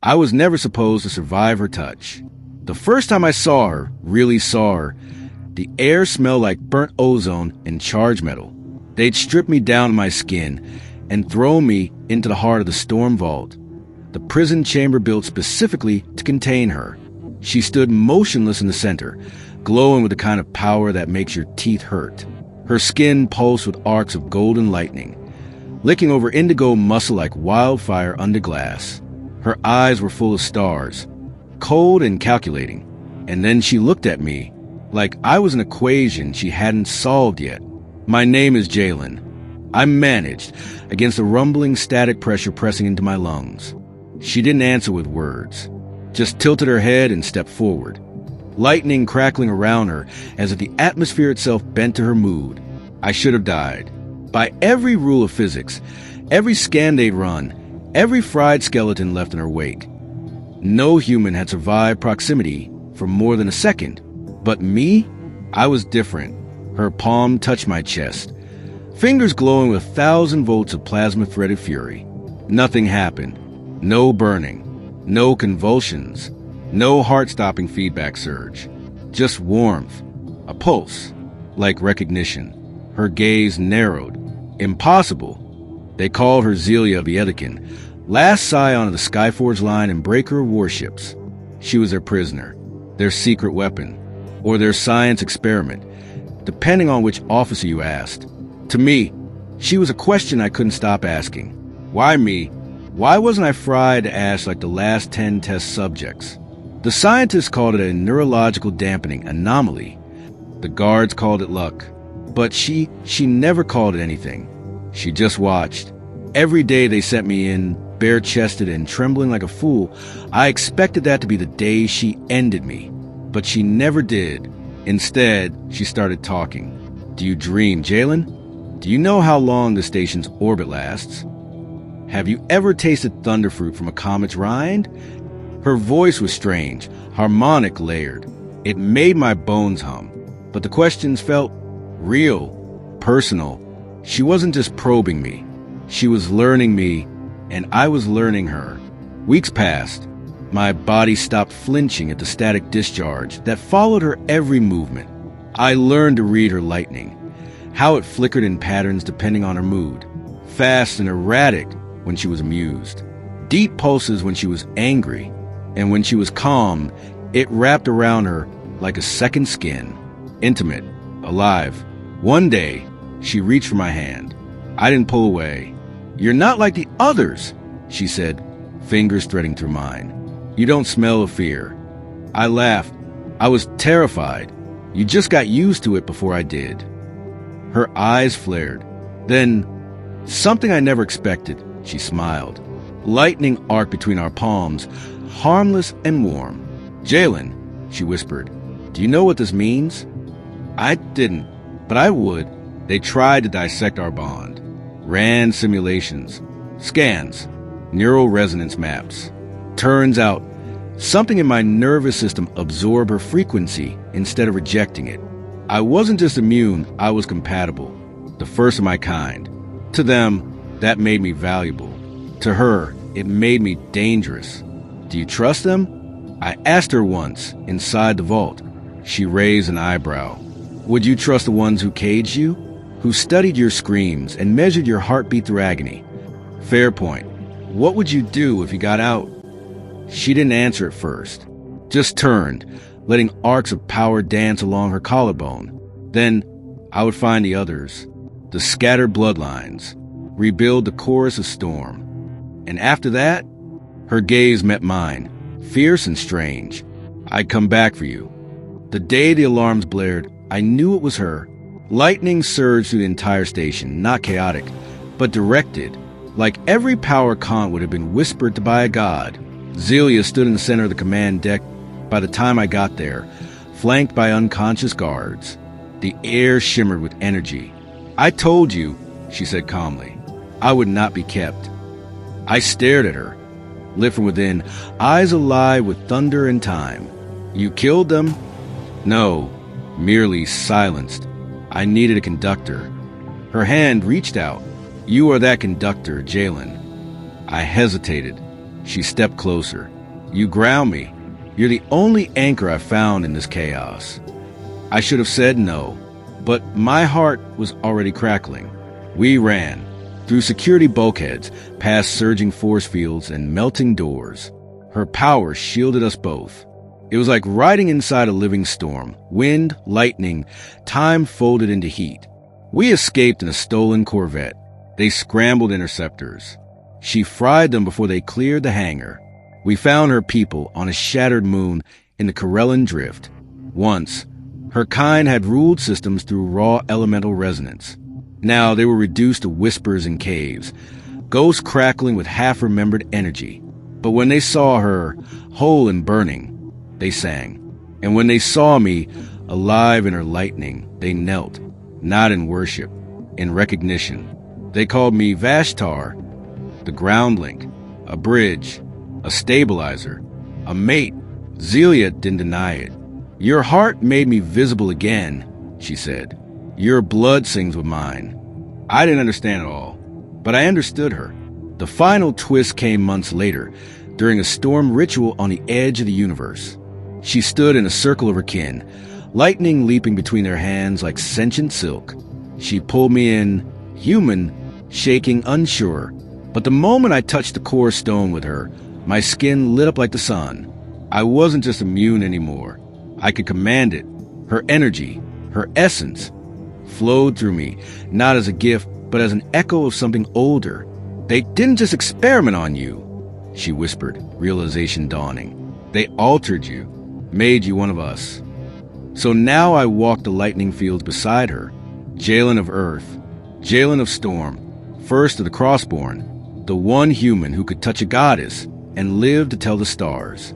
I was never supposed to survive her touch. The first time I saw her, really saw her, the air smelled like burnt ozone and charged metal. They'd stripped me down to my skin and thrown me into the heart of the storm vault, the prison chamber built specifically to contain her. She stood motionless in the center, glowing with the kind of power that makes your teeth hurt. Her skin pulsed with arcs of golden lightning, licking over indigo muscle like wildfire under glass. Her eyes were full of stars, cold and calculating. And then she looked at me like I was an equation she hadn't solved yet. My name is Jalen. I managed against the rumbling static pressure pressing into my lungs. She didn't answer with words, just tilted her head and stepped forward, lightning crackling around her as if the atmosphere itself bent to her mood. I should have died. By every rule of physics, every scan they'd run, every fried skeleton left in her wake. No human had survived proximity for more than a second. But me? I was different. Her palm touched my chest, fingers glowing with 1,000 volts of plasma-threaded fury. Nothing happened. No burning. No convulsions. No heart-stopping feedback surge. Just warmth. A pulse. Like recognition. Her gaze narrowed. Impossible. They called her Zelia the Ethican, last scion of the Skyforge line and breaker of warships. She was their prisoner, their secret weapon, or their science experiment, depending on which officer you asked. To me, she was a question I couldn't stop asking. Why me? Why wasn't I fried to ash like the last 10 test subjects? The scientists called it a neurological dampening anomaly. The guards called it luck. But she never called it anything. She just watched. Every day they sent me in, bare-chested and trembling like a fool. I expected that to be the day she ended me. But she never did. Instead, she started talking. Do you dream, Jalen? Do you know how long the station's orbit lasts? Have you ever tasted thunderfruit from a comet's rind? Her voice was strange, harmonic layered. It made my bones hum. But the questions felt real, personal. She wasn't just probing me. She was learning me, and I was learning her. Weeks passed. My body stopped flinching at the static discharge that followed her every movement. I learned to read her lightning, how it flickered in patterns depending on her mood. Fast and erratic when she was amused. Deep pulses when she was angry. And when she was calm, it wrapped around her like a second skin. Intimate, alive. One day, she reached for my hand. I didn't pull away. You're not like the others, she said, fingers threading through mine. You don't smell of fear. I laughed. I was terrified. You just got used to it before I did. Her eyes flared. Then, something I never expected, she smiled. Lightning arced between our palms, harmless and warm. Jalen, she whispered, do you know what this means? I didn't, but I would. They tried to dissect our bond. Ran simulations, scans, neural resonance maps. Turns out, something in my nervous system absorbed her frequency instead of rejecting it. I wasn't just immune, I was compatible. The first of my kind. To them, that made me valuable. To her, it made me dangerous. Do you trust them? I asked her once, inside the vault. She raised an eyebrow. Would you trust the ones who caged you? Who studied your screams and measured your heartbeat through agony? Fair point. What would you do if you got out? She didn't answer at first, just turned, letting arcs of power dance along her collarbone. Then I would find the others, the scattered bloodlines, rebuild the chorus of storm. And after that, her gaze met mine, fierce and strange. I'd come back for you. The day the alarms blared, I knew it was her. Lightning surged through the entire station, not chaotic, but directed, like every power Kant would have been whispered to by a god. Zelia stood in the center of the command deck by the time I got there, flanked by unconscious guards. The air shimmered with energy. I told you, she said calmly, I would not be kept. I stared at her, lit from within, eyes alive with thunder and time. You killed them? No, merely silenced. I needed a conductor. Her hand reached out. You are that conductor, Jalen. I hesitated. She stepped closer. You ground me. You're the only anchor I found in this chaos. I should have said no, but my heart was already crackling. We ran, through security bulkheads, past surging force fields and melting doors. Her power shielded us both. It was like riding inside a living storm. Wind, lightning, time folded into heat. We escaped in a stolen Corvette. They scrambled interceptors. She fried them before they cleared the hangar. We found her people on a shattered moon in the Corellan Drift. Once, her kind had ruled systems through raw elemental resonance. Now they were reduced to whispers in caves, ghosts crackling with half-remembered energy. But when they saw her, whole and burning, they sang. And when they saw me, alive in her lightning, they knelt, not in worship, in recognition. They called me Vashtar, the ground link, a bridge, a stabilizer, a mate. Zelia didn't deny it. Your heart made me visible again, she said. Your blood sings with mine. I didn't understand it all, but I understood her. The final twist came months later, during a storm ritual on the edge of the universe. She stood in a circle of her kin, lightning leaping between their hands like sentient silk. She pulled me in, human, shaking, unsure. But the moment I touched the core stone with her, my skin lit up like the sun. I wasn't just immune anymore. I could command it. Her energy, her essence, flowed through me, not as a gift, but as an echo of something older. They didn't just experiment on you, she whispered, realization dawning. They altered you, made you one of us. So now I walked the lightning fields beside her, Jalen of Earth, Jalen of Storm, first of the Crossborn, the one human who could touch a goddess and live to tell the stars.